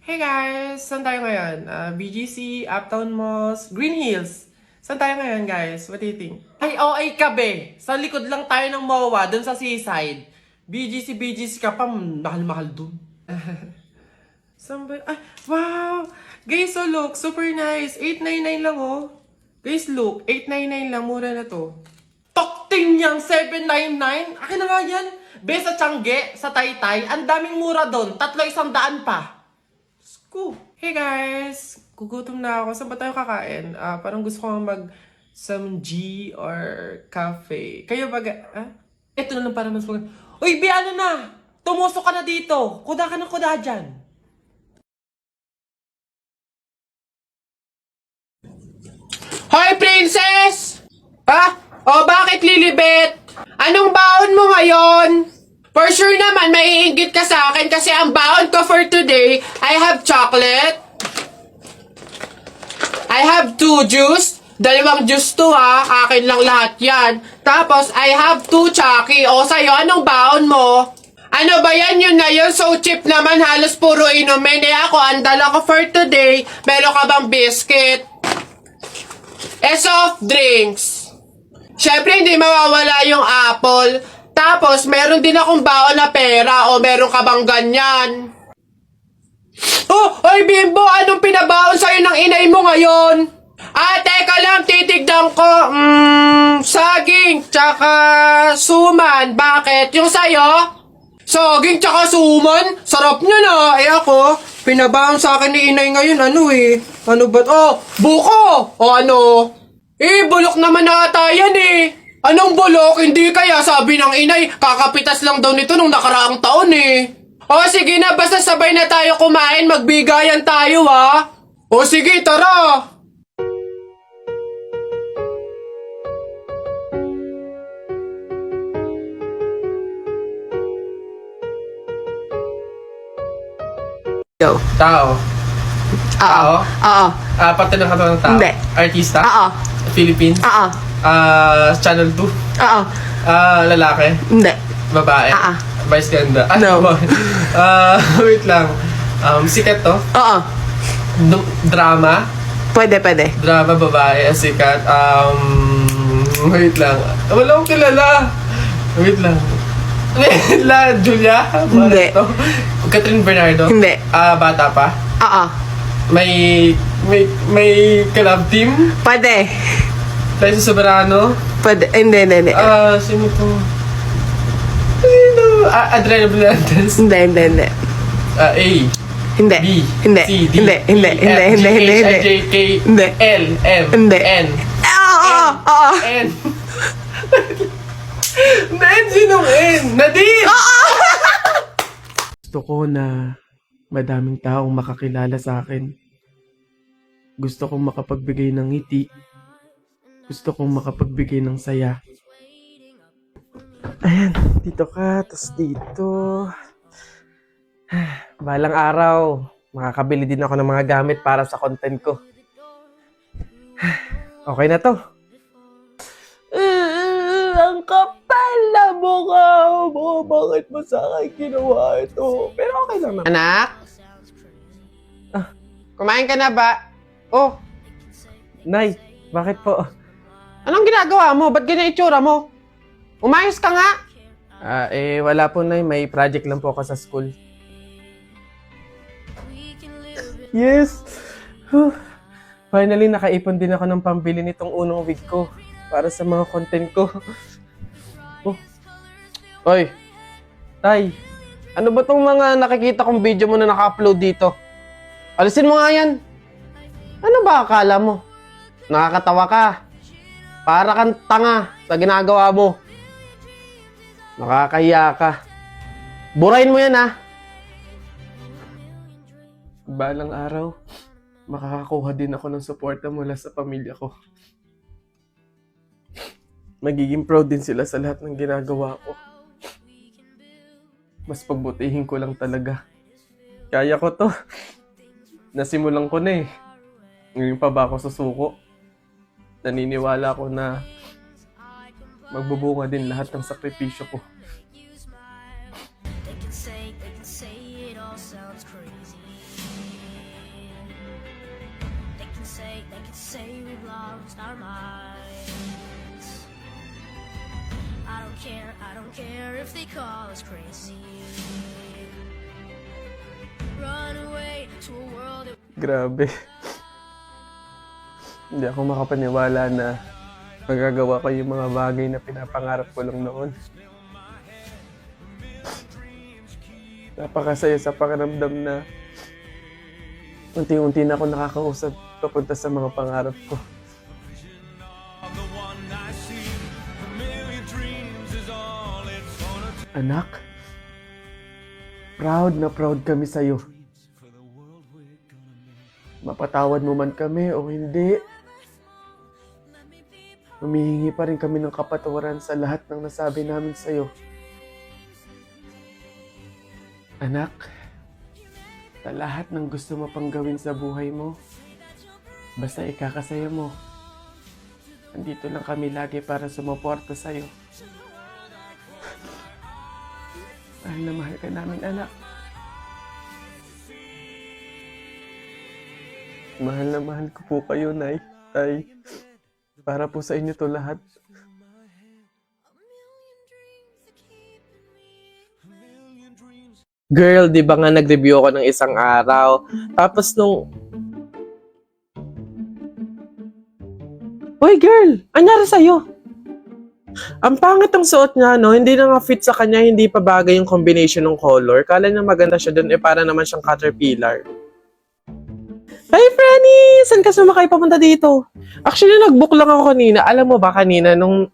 Hey guys! Saan tayo ngayon? BGC, Uptown Malls, Green Hills. Saan tayo ngayon guys? What do you think? Ay, OA ka be! Sa likod lang tayo ng MOA, dun sa seaside. BGC ka pa, mahal-mahal dun. Saan ba? Ay, wow! Guys, so look, super nice. 899 lang oh. Guys, look, 899 lang, mura na to. Tokting niyang 799? Akin na nga yan. Be, sa Tiangge, sa Taytay, ang daming mura doon. 300 pa. Cool. Hey guys! Gugutom na ako. Saan ba tayo kakain? Parang gusto ko mag some G or cafe. Kayo ba? Ito na lang para mas mag... Uy, Bi, ano na? Tumusok ka na dito. Kuda ka ng kuda dyan. Hoy, princess! Ha? O, bakit lilibet? Anong baon mo ngayon? For sure naman, maiinggit ka sa akin kasi ang baon ko for today, I have chocolate. I have 2 juice. 2 juice to ha. Akin lang lahat yan. Tapos, I have 2 Chucky. O, sa'yo, anong baon mo? Ano ba yan? Yun na yun. So cheap naman. Halos puro inumin. Eh ako, ang dala ko for today. Meron ka bang biscuit? Soft drinks. Syempre, hindi mawawala yung apple. Tapos, meron din akong baon na pera o meron ka bang ganyan? Oh! Oy, Bimbo! Anong pinabaon sa'yo ng inay mo ngayon? Teka lang, titignan ko. Saging, tsaka suman. Bakit? Yung sa'yo? Saging, tsaka suman? Sarap niya na. Eh ako, pinabaon sa akin ni inay ngayon. Ano ba? Oh, buko! O ano? Bulok naman ata yan Anong bulok? Hindi kaya sabi ng inay, kakapitas lang daw nito nung nakaraang taon O sige na, basta sabay na tayo kumain, magbigayan tayo ha. O sige, tara. Yo. Tao. Oo. Oo. Parte ng katawan ng tao? Hindi. Artista? Oo. Philippines? Oo. Channel 2? Oo. Lalaki? Hindi. Babae? Vice ganda? No. Wait lang. Sikat to? Oo. Drama? Pwede. Drama, babae, sikat. Wait lang. Wala akong kilala. Wait lang. Julia? Hindi. Catherine Bernardo? Hindi. Bata pa? Oo. May collab team? Pwede. Liza Soberano? Pwede. Hindi. Sino to? Adriana Blantes? Hindi. A. Hindi. B. Hindi. C. D. Hindi. E. F. G. H. I. J. K. Hindi. L. M. Hindi. N. Oo. N. N. Sinong N? Nadine! Gusto ko na madaming taong makakilala sa akin. Gusto kong makapagbigay ng ngiti. Gusto kong makapagbigay ng saya. Ayan, dito ka, tas dito. Balang araw, makakabili din ako ng mga gamit para sa content ko. Okay na to. Ang kapal na mukha mo. Bakit mo sa akin ginawa ito? Pero okay lang naman. Anak? Kumain ka na ba? Oh. Nay, bakit po? Anong ginagawa mo? Ba't ganyan itsura mo? Umayos ka nga? Wala po, Nay. May project lang po ako sa school. Yes! Finally, nakaipon din ako ng pambili nitong unang wig ko para sa mga content ko. Oy! Tay! Ano ba tong mga nakikita kong video mo na naka-upload dito? Alisin mo nga yan! Ano ba akala mo? Nakakatawa ka. Para kang tanga sa ginagawa mo. Nakakahiya ka. Burahin mo yan Balang araw, makakakuha din ako ng suporta mula sa pamilya ko. Magiging proud din sila sa lahat ng ginagawa ko. Mas pagbutihin ko lang talaga. Kaya ko to. Nasimulan ko na Ngayon pa ba ako susuko? Naniniwala ko na magbubunga din lahat ng sakripisyo ko. They could say we've lost our minds. I don't care if they call us crazy. Run away to a world that Grabe. Hindi ako makapaniwala na magagawa ko yung mga bagay na pinapangarap ko lang noon. Napakasaya sa pakiramdam na unti-unti na ako nakakausap papunta sa mga pangarap ko. Anak, proud na proud kami sa'yo. Mapatawad mo man kami o hindi, humihingi pa rin kami ng kapatawaran sa lahat ng nasabi namin sa'yo. Anak, sa lahat ng gusto mo pang gawin sa buhay mo, basta ikakasaya mo. Andito lang kami lagi para sumuporta sa'yo. Mahal na mahal ka namin, anak. Mahal na mahal ko po kayo, Nay. Tay, para po sa inyo to lahat. Girl, di ba nga nag-review ako ng isang araw? Tapos nung... Hoy girl, anyari sa'yo? Ang pangit ang suot niya, no? Hindi na nga fit sa kanya, hindi pa bagay yung combination ng color. Kala niya maganda siya dun, para naman siyang caterpillar. Hey, Franny! Saan ka sumakay papunta dito? Actually, nag-book lang ako kanina. Alam mo ba kanina, nung...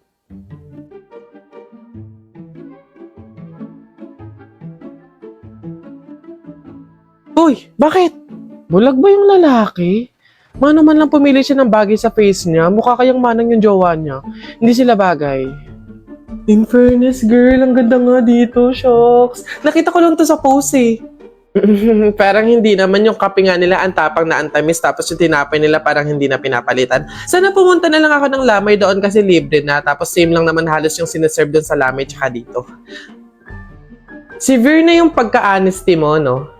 Uy, bakit? Bulag ba yung lalaki? Mano man lang pumili siya ng bagay sa face niya, mukha kayang manang yung jowa niya. Hindi sila bagay. In fairness, girl, ang ganda nga dito, shocks. Nakita ko lang to sa post eh. Parang hindi naman yung kape nga nila ang tapang na antamis, tapos yung tinapay nila parang hindi na pinapalitan. Sana pumunta na lang ako ng Lamay doon kasi libre na, tapos same lang naman halos yung sineserve doon sa Lamay tsaka dito. Severe na yung pagka-honesty mo, no?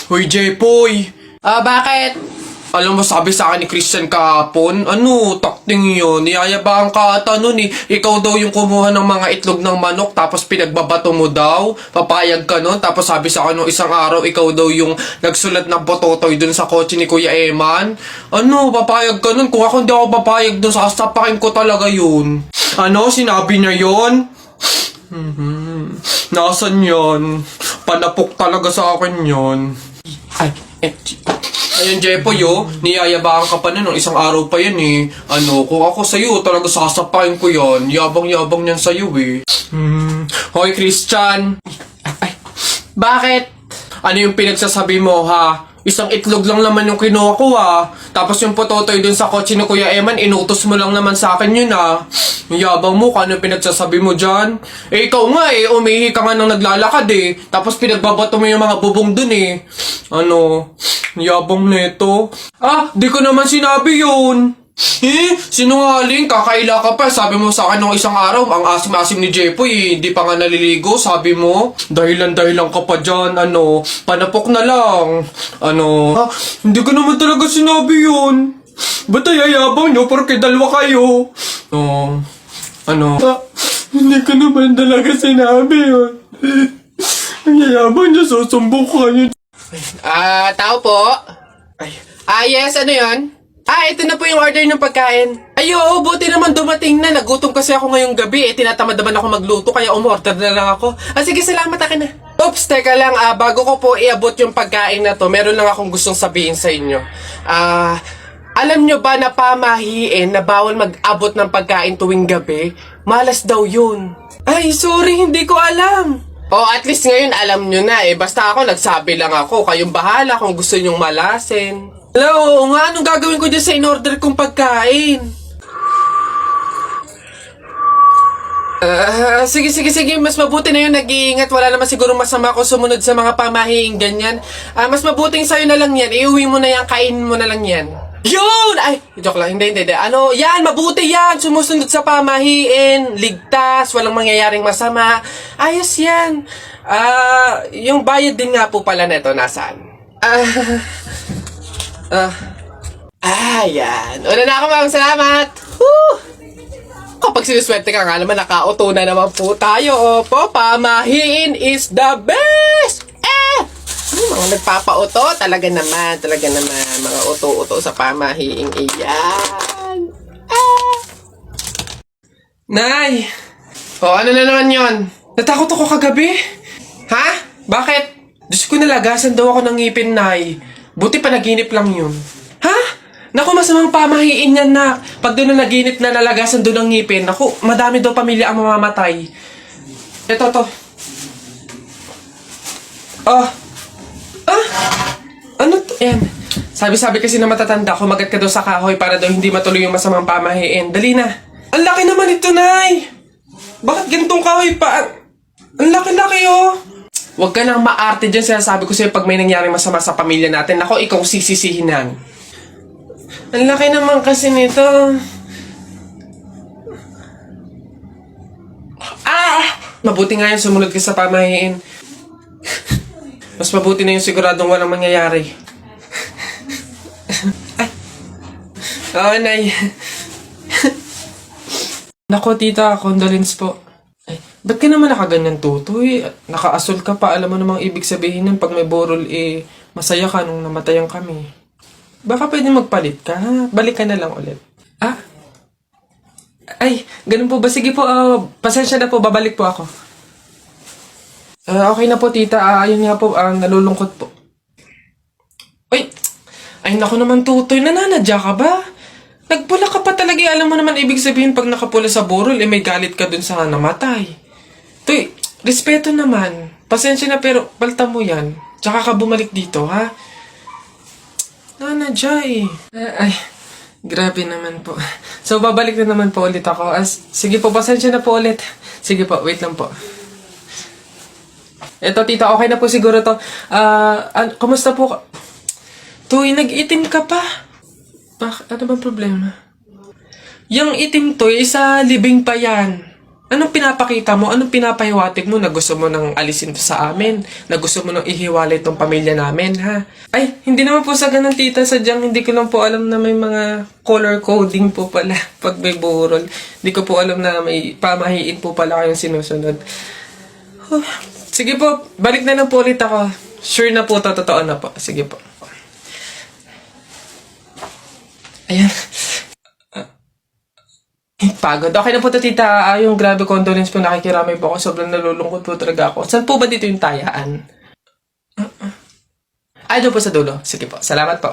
Hoy, Jepoy! Bakit? Alam mo, sabi sa akin ni Christian kahapon, takting yun, niyayabang ka ata nun eh. Ikaw daw yung kumuha ng mga itlog ng manok, tapos pinagbabato mo daw, papayag ka nun, tapos sabi sa akin nung isang araw, ikaw daw yung nagsulat ng bototoy dun sa kotse ni Kuya Eman. Papayag ka nun? Kung ako hindi ako papayag dun, sasapakin ko talaga yun. Sinabi niya yun? Nasaan yan? Panapok talaga sa akin yun. Ayun, Jepoy, niyayabaan ka pa na nung isang araw pa yan eh. Kung ako sa'yo, talaga sasapain ko yan. Yabang-yabang yan sa'yo eh. Hoy, Christian! Bakit? Ano yung pinagsasabi mo, ha? Isang itlog lang naman yung kinuha ko, ha? Tapos yung pototoy dun sa kotse ni Kuya Eman, inutos mo lang naman sa akin yun, ha? Yung yabang mo, kano yung pinagsasabi mo dyan? Ikaw nga umihi ka nga nang naglalakad eh. Tapos pinagbabato mo yung mga bubong dun eh. Yabang neto. Di ko naman sinabi yun. Sinungaling, kakaila ka pa. Sabi mo sa akin nung isang araw, ang asim-asim ni Jepoy, hindi pa nga naliligo, sabi mo. Dahilan-dahilan ka pa dyan, panapok na lang. Hindi ko naman talaga sinabi yun. Ba't ayayabang nyo porke dalawa kayo? Hindi ko naman talaga sinabi yun. Ang yayabang nyo, susumbok kayo. Tao po? Yes, ano yun? Ito na po yung order ng pagkain. Buti naman dumating na. Nagutom kasi ako ngayong gabi. Tinatamad naman ako magluto, kaya umorder na lang ako. Sige, salamat, akin na. Oops, teka lang. Bago ko po iabot yung pagkain na to, meron lang akong gustong sabihin sa inyo. Alam nyo ba na pamahiin na bawal mag-abot ng pagkain tuwing gabi? Malas daw yun. Sorry, hindi ko alam. At least ngayon alam nyo na Basta ako, nagsabi lang ako. Kayong bahala kung gusto nyong malasin. Hello, anong gagawin ko dyan sa in-order kong pagkain? Sige. Mas mabuti na yun, nag-iingat. Wala naman siguro masama kung sumunod sa mga pamahiing ganyan. Mas mabuting sa'yo na lang yan. Iuwi mo na yan, kainin mo na lang yan. Yun! Joke lang. Hindi. Yan, mabuti yan. Sumusunod sa pamahiin. Ligtas, walang mangyayaring masama. Ayos yan. Yung bayad din nga po pala neto, nasaan? Yan. Una na ako, ma'am. Salamat. Woo! Kapag sinuswerte ka nga naman, nakauto na naman po tayo. Opo, pamahiin is the best! Mga nagpapauto, talaga naman. Mga uto-uto sa pamahiing iyan. Nay! Ano na naman yon? Natakot ako kagabi. Ha? Bakit? Diyos ko, nalagasan daw ako ng ngipin, Nay. Buti panaginip lang yun. Ha? Naku, masamang pamahiin yan, nak. Pag doon na naginip na nalagasan doon ng ngipin, naku, madami daw pamilya ang mamamatay. Ito, to. Ano to? Ayan. Sabi kasi na matatanda, kumagat ka daw sa kahoy para daw hindi matuloy yung masamang pamahiin. Dali na. Ang laki naman ito, Nay. Bakit ganitong kahoy pa? Ang laki-laki, oh. Huwag ka nang maarte dyan. Sinasabi ko sa'yo pag may nangyaring masama sa pamilya natin. Ako, ikaw sisisihinan. Ang laki naman kasi nito. Mabuti nga yun, sumunod ka sa pamahiin. Mas mabuti na yung siguradong walang mangyayari. Oo, Nay. Nako, tita, condolence po. Ba't ka naman nakaganyan, tutoy? Nakaasol ka pa, alam mo namang ibig sabihin nun pag may borol, masaya ka nung namatayan kami. Baka pwede magpalit ka, ha? Balik ka na lang ulit. Ganun po ba? Sige po, pasensya na po, babalik po ako. Okay na po, tita. Ayun nga po, nalulungkot po. Ay, naku naman, tutoy. Nananadya ka ba? Nagpula ka pa talaga. Alam mo naman, ibig sabihin, pag nakapula sa burol, may galit ka dun sa namatay. Tuy, respeto naman. Pasensya na, pero palta mo yan. Tsaka ka bumalik dito, ha? Nanadya grabe naman po. So, babalik na naman po ulit ako. Sige po, pasensya na po ulit. Sige po, wait lang po. Eto, tita, okay na po siguro to. Kumusta po? Tuy, nag-itim ka pa. Ano bang problema? Yung itim to, isa libing pa yan. Anong pinapakita mo? Anong pinapahiwatig mo na gusto mo nang alisin to sa amin? Na gusto mo nang ihiwalay tong pamilya namin, ha? Hindi naman po sa ganun, tita. Sadyang hindi ko lang po alam na may mga color coding po pala pag may burol. Hindi ko po alam na may pamahiin po pala kayong sinusunod. Sige po, balik na lang po ulit ako. Sure na po, totoo na po. Sige po. Ayan. Pagod. Okay na po to, tita. Yung grabe condolence po, nakikiramay po ako. Sobrang nalulungkot po talaga ako. Saan po ba dito yung tayaan? Doon po sa dulo. Sige po. Salamat po.